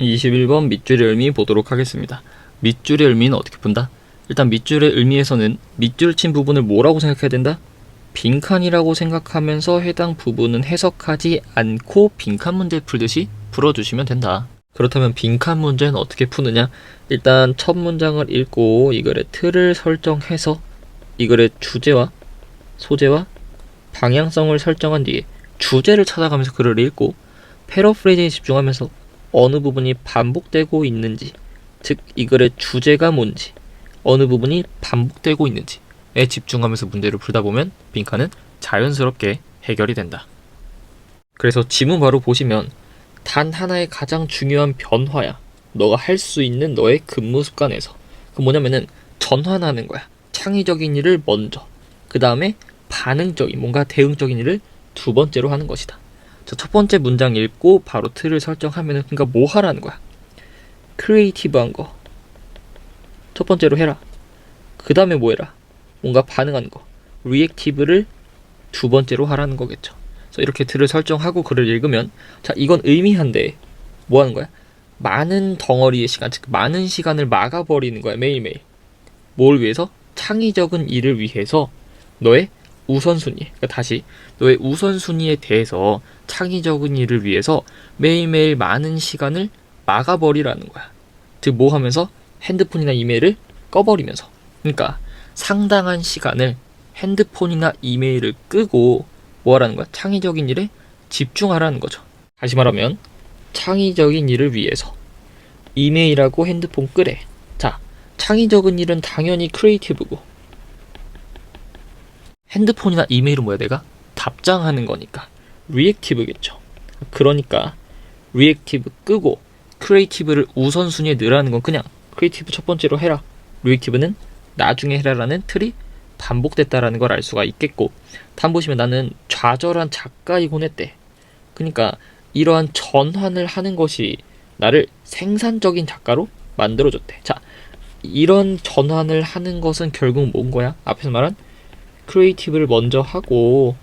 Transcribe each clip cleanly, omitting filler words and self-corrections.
21번 밑줄의 의미 보도록 하겠습니다. 밑줄의 의미는 어떻게 푼다? 일단 밑줄의 의미에서는 밑줄 친 부분을 뭐라고 생각해야 된다? 빈칸이라고 생각하면서 해당 부분은 해석하지 않고 빈칸 문제 풀듯이 풀어주시면 된다. 그렇다면 빈칸 문제는 어떻게 푸느냐? 일단 첫 문장을 읽고 이 글의 틀을 설정해서 이 글의 주제와 소재와 방향성을 설정한 뒤에 주제를 찾아가면서 글을 읽고 패러프레이즈에 집중하면서 어느 부분이 반복되고 있는지, 즉 이 글의 주제가 뭔지, 어느 부분이 반복되고 있는지에 집중하면서 문제를 풀다 보면 빈칸은 자연스럽게 해결이 된다. 그래서 지문 바로 보시면 단 하나의 가장 중요한 변화야. 너가 할 수 있는 너의 근무 습관에서. 그 뭐냐면은 전환하는 거야. 창의적인 일을 먼저, 그 다음에 반응적인, 뭔가 대응적인 일을 두 번째로 하는 것이다. 자, 첫 번째 문장 읽고 바로 틀을 설정하면은, 그러니까 뭐 하라는 거야? 크리에이티브한 거 첫 번째로 해라. 그 다음에 뭐 해라? 뭔가 반응하는 거, 리액티브를 두 번째로 하라는 거겠죠. 그래서 이렇게 틀을 설정하고 글을 읽으면, 자, 이건 의미한데 뭐 하는 거야? 많은 덩어리의 시간, 즉 많은 시간을 막아버리는 거야. 매일매일 뭘 위해서? 창의적인 일을 위해서 너의 우선순위, 그러니까 다시 너의 우선순위에 대해서 창의적인 일을 위해서 매일매일 많은 시간을 막아버리라는 거야. 즉 뭐 하면서? 핸드폰이나 이메일을 꺼버리면서. 그러니까 상당한 시간을 핸드폰이나 이메일을 끄고 뭐 하라는 거야? 창의적인 일에 집중하라는 거죠. 다시 말하면 창의적인 일을 위해서 이메일하고 핸드폰 끄래. 자, 창의적인 일은 당연히 크리에이티브고, 핸드폰이나 이메일은 뭐야? 내가 답장하는 거니까 리액티브겠죠. 그러니까 리액티브 끄고 크리에이티브를 우선순위에 넣으라는 건 그냥 크리에이티브 첫 번째로 해라, 리액티브는 나중에 해라라는 틀이 반복됐다라는 걸 알 수가 있겠고, 다음 보시면 나는 좌절한 작가이곤 했대. 그러니까 이러한 전환을 하는 것이 나를 생산적인 작가로 만들어줬대. 자, 이런 전환을 하는 것은 결국 뭔 거야? 앞에서 말한 크리에이티브를 먼저 하고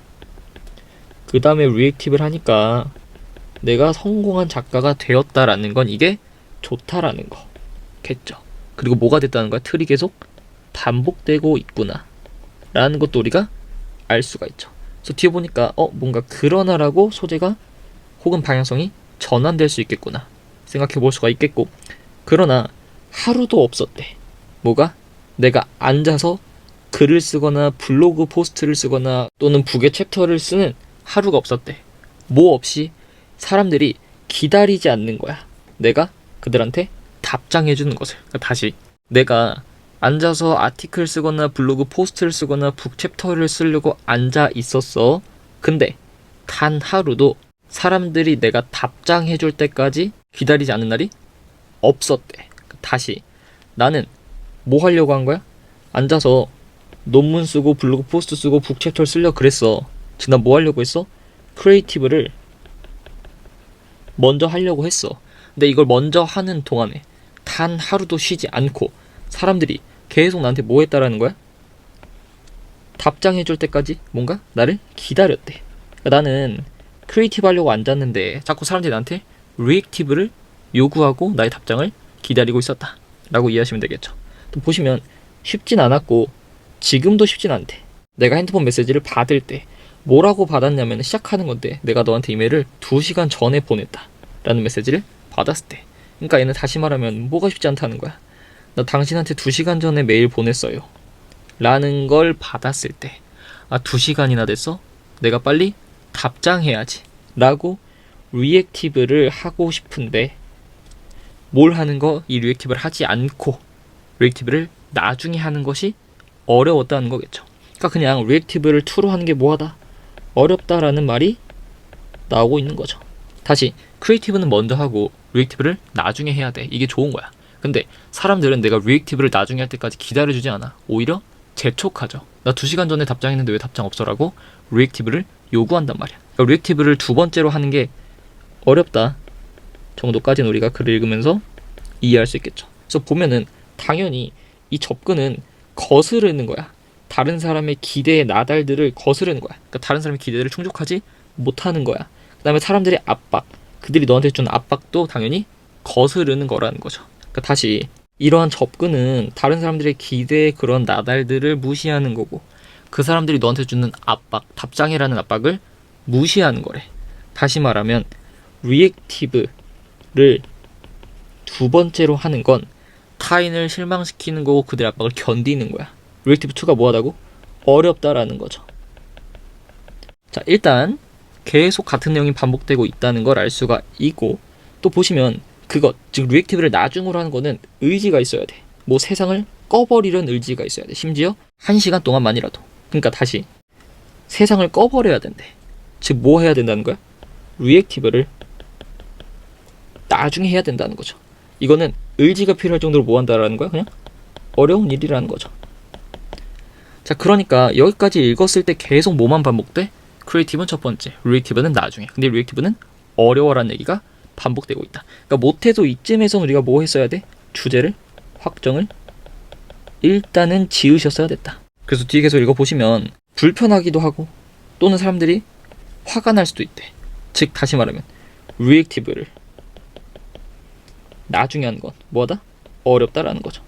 그 다음에 리액티브를 하니까 내가 성공한 작가가 되었다라는 건 이게 좋다라는 거겠죠. 그리고 뭐가 됐다는 거야? 틀이 계속 반복되고 있구나 라는 것도 우리가 알 수가 있죠. 그래서 뒤에 보니까 뭔가 그러나라고 소재가 혹은 방향성이 전환될 수 있겠구나 생각해 볼 수가 있겠고, 그러나 하루도 없었대. 뭐가? 내가 앉아서 글을 쓰거나 블로그 포스트를 쓰거나 또는 북의 챕터를 쓰는 하루가 없었대. 뭐 없이? 사람들이 기다리지 않는 거야. 내가 그들한테 답장해주는 것을. 다시, 내가 앉아서 아티클 쓰거나 블로그 포스트를 쓰거나 북 챕터를 쓰려고 앉아 있었어. 근데 단 하루도 사람들이 내가 답장해줄 때까지 기다리지 않는 날이 없었대. 다시, 나는 뭐 하려고 한 거야? 앉아서 논문 쓰고 블로그 포스트 쓰고 북 챕터를 쓰려고 그랬어. 지금 난 뭐 하려고 했어? 크리에이티브를 먼저 하려고 했어. 근데 이걸 먼저 하는 동안에 단 하루도 쉬지 않고 사람들이 계속 나한테 뭐 했다라는 거야? 답장해줄 때까지 뭔가 나를 기다렸대. 그러니까 나는 크리에이티브 하려고 앉았는데 자꾸 사람들이 나한테 리액티브를 요구하고 나의 답장을 기다리고 있었다 라고 이해하시면 되겠죠. 또 보시면 쉽진 않았고 지금도 쉽진 않대. 내가 핸드폰 메시지를 받을 때 뭐라고 받았냐면, 시작하는 건데 내가 너한테 이메일을 2시간 전에 보냈다 라는 메시지를 받았을 때, 그러니까 얘는 다시 말하면 뭐가 쉽지 않다는 거야. 나 당신한테 2시간 전에 메일 보냈어요 라는 걸 받았을 때, 2시간이나 됐어? 내가 빨리 답장해야지 라고 리액티브를 하고 싶은데 뭘 하는 거? 이 리액티브를 하지 않고 리액티브를 나중에 하는 것이 어려웠다는 거겠죠. 그러니까 그냥 리액티브를 투로 하는 게 뭐하다? 어렵다라는 말이 나오고 있는 거죠. 다시, 크리에이티브는 먼저 하고 리액티브를 나중에 해야 돼. 이게 좋은 거야. 근데 사람들은 내가 리액티브를 나중에 할 때까지 기다려주지 않아. 오히려 재촉하죠. 나 2시간 전에 답장했는데 왜 답장 없어라고 리액티브를 요구한단 말이야. 그러니까 리액티브를 두 번째로 하는 게 어렵다 정도까지는 우리가 글을 읽으면서 이해할 수 있겠죠. 그래서 보면은 당연히 이 접근은 거스르는 거야. 다른 사람의 기대의 나달들을 거스르는 거야. 그러니까 다른 사람의 기대를 충족하지 못하는 거야. 그 다음에 사람들의 압박, 그들이 너한테 준 압박도 당연히 거스르는 거라는 거죠. 그러니까 다시 이러한 접근은 다른 사람들의 기대의 그런 나달들을 무시하는 거고 그 사람들이 너한테 주는 압박, 답장이라는 압박을 무시하는 거래. 다시 말하면 리액티브를 두 번째로 하는 건 타인을 실망시키는 거고 그들의 압박을 견디는 거야. 리액티브 2가 뭐하다고? 어렵다라는 거죠. 자, 일단 계속 같은 내용이 반복되고 있다는 걸 알 수가 있고 또 보시면 그것, 즉 리액티브를 나중으로 하는 거는 의지가 있어야 돼. 뭐 세상을 꺼버리려는 의지가 있어야 돼. 심지어 1시간 동안만이라도. 그러니까 다시 세상을 꺼버려야 된대. 즉 뭐 해야 된다는 거야? 리액티브를 나중에 해야 된다는 거죠. 이거는 의지가 필요할 정도로 뭐 한다라는 거야? 그냥 어려운 일이라는 거죠. 자, 그러니까 여기까지 읽었을 때 계속 뭐만 반복돼? 크리에이티브는 첫 번째, 리액티브는 나중에. 근데 리액티브는 어려워라는 얘기가 반복되고 있다. 그러니까 못해도 이쯤에서는 우리가 뭐 했어야 돼? 주제를, 확정을 일단은 지으셨어야 됐다. 그래서 뒤에 계속 읽어보시면 불편하기도 하고 또는 사람들이 화가 날 수도 있대. 즉 다시 말하면 리액티브를 나중에 하는 건 뭐하다? 어렵다라는 거죠.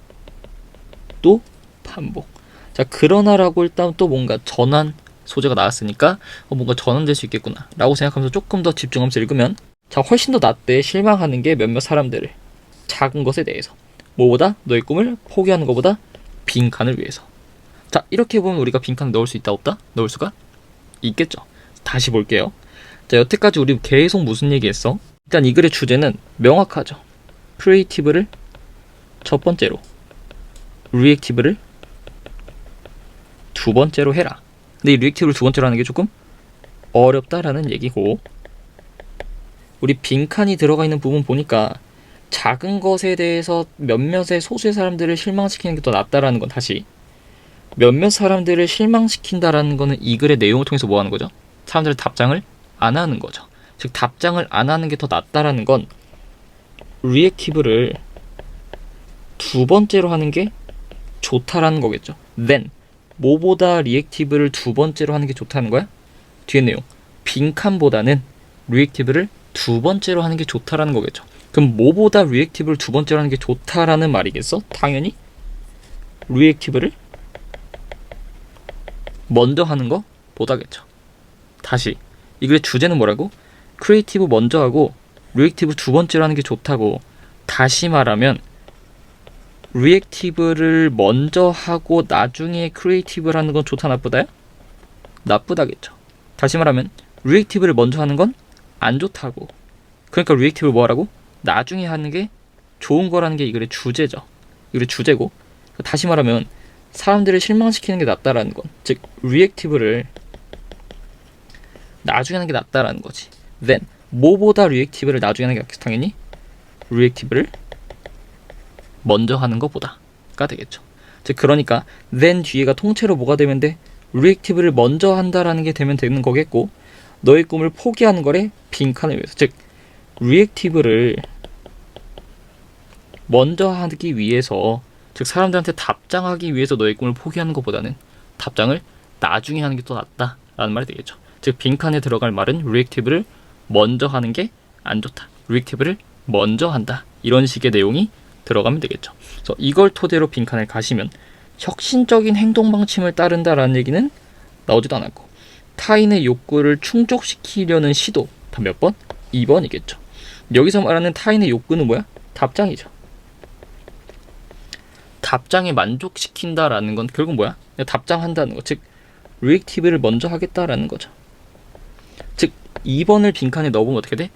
또 반복. 자, 그러나라고 일단 또 뭔가 전환 소재가 나왔으니까 뭔가 전환될 수 있겠구나 라고 생각하면서 조금 더 집중하면서 읽으면 자, 훨씬 더 낫대. 실망하는 게 몇몇 사람들을 작은 것에 대해서 뭐보다 너의 꿈을 포기하는 것보다 빈칸을 위해서. 자, 이렇게 보면 우리가 빈칸을 넣을 수 있다 없다? 넣을 수가 있겠죠. 다시 볼게요. 자, 여태까지 우리 계속 무슨 얘기했어? 일단 이 글의 주제는 명확하죠. 크리에이티브를 첫 번째로, 리액티브를 두 번째로 해라. 근데 이 리액티브를 두 번째로 하는 게 조금 어렵다라는 얘기고, 우리 빈칸이 들어가 있는 부분 보니까 작은 것에 대해서 몇몇의 소수의 사람들을 실망시키는 게 더 낫다라는 건 다시 몇몇 사람들을 실망시킨다라는 거는 이 글의 내용을 통해서 뭐 하는 거죠? 사람들의 답장을 안 하는 거죠. 즉 답장을 안 하는 게 더 낫다라는 건 리액티브를 두 번째로 하는 게 좋다라는 거겠죠. then 뭐보다 리액티브를 두 번째로 하는 게 좋다는 거야? 뒤에 내용 빈칸보다는 리액티브를 두 번째로 하는 게 좋다라는 거겠죠. 그럼 뭐보다 리액티브를 두 번째로 하는 게 좋다라는 말이겠어? 당연히 리액티브를 먼저 하는 거 보다겠죠. 다시 이 글의 주제는 뭐라고? 크리에이티브 먼저 하고 리액티브 두 번째로 하는 게 좋다고. 다시 말하면 리액티브를 먼저 하고 나중에 크리에이티브를 하는 건 좋다 나쁘다야? 나쁘다겠죠. 다시 말하면 리액티브를 먼저 하는 건 안 좋다고. 그러니까 리액티브를 뭐 하라고? 나중에 하는 게 좋은 거라는 게 이 글의 주제죠. 이 글의 주제고, 다시 말하면 사람들을 실망시키는 게 낫다라는 건, 즉 리액티브를 나중에 하는 게 낫다라는 거지. then 뭐보다 리액티브를 나중에 하는 게 당연히 리액티브를 먼저 하는 것보다가 되겠죠. 즉 그러니까 then 뒤에가 통째로 뭐가 되면 돼? 리액티브를 먼저 한다라는 게 되면 되는 거겠고, 너의 꿈을 포기하는 거래 빈칸을 위해서. 즉 리액티브를 먼저 하기 위해서, 즉 사람들한테 답장하기 위해서 너의 꿈을 포기하는 것보다는 답장을 나중에 하는 게 더 낫다라는 말이 되겠죠. 즉 빈칸에 들어갈 말은 리액티브를 먼저 하는 게 안 좋다, 리액티브를 먼저 한다, 이런 식의 내용이 들어가면 되겠죠. 그래서 이걸 토대로 빈칸을 가시면 혁신적인 행동 방침을 따른다라는 얘기는 나오지도 않았고, 타인의 욕구를 충족시키려는 시도 다 몇 번? 2번이겠죠. 여기서 말하는 타인의 욕구는 뭐야? 답장이죠. 답장에 만족시킨다라는 건 결국 뭐야? 답장한다는 거, 즉 리액티브를 먼저 하겠다라는 거죠. 즉 2번을 빈칸에 넣어보면 어떻게 돼?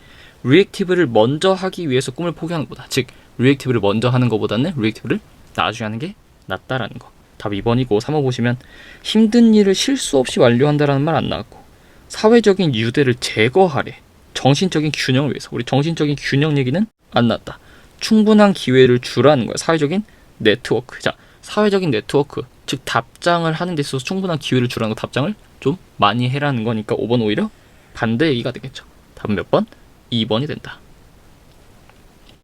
리액티브를 먼저 하기 위해서 꿈을 포기하는 것보다, 즉 리액티브를 먼저 하는 것보다는 리액티브를 나중에 하는 게 낫다라는 거. 답 2번이고 3번 보시면 힘든 일을 실수 없이 완료한다라는 말 안 나왔고, 사회적인 유대를 제거하래, 정신적인 균형을 위해서. 우리 정신적인 균형 얘기는 안 나왔다. 충분한 기회를 주라는 거야. 사회적인 네트워크. 자, 사회적인 네트워크, 즉 답장을 하는 데 있어서 충분한 기회를 주라는 거, 답장을 좀 많이 해라는 거니까 5번 오히려 반대 얘기가 되겠죠. 답은 몇 번? 2번이 된다.